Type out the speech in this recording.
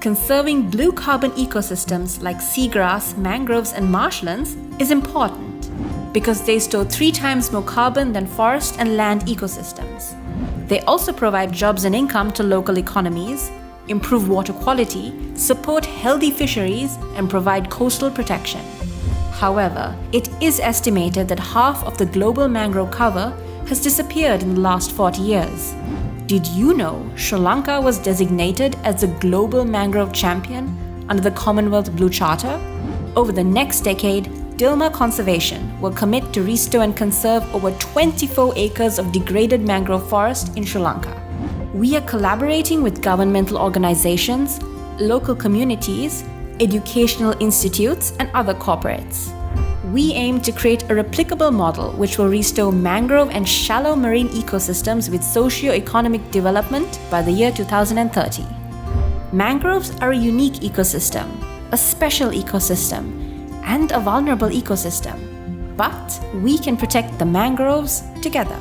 conserving blue carbon ecosystems like seagrass, mangroves, and marshlands is important because they store 3 times more carbon than forest and land ecosystems. They also provide jobs and income to local economies, improve water quality, support healthy fisheries, and provide coastal protection. However, it is estimated that half of the global mangrove cover has disappeared in the last 40 years. Did you know Sri Lanka was designated as the global mangrove champion under the Commonwealth Blue Charter? Over the next decade, Dilmah Conservation will commit to restore and conserve over 24 acres of degraded mangrove forest in Sri Lanka. We are collaborating with governmental organizations, local communities, educational institutes, and other corporates. We aim to create a replicable model which will restore mangrove and shallow marine ecosystems with socio-economic development by the year 2030. Mangroves are a unique ecosystem, a special ecosystem, and a vulnerable ecosystem. But we can protect the mangroves together.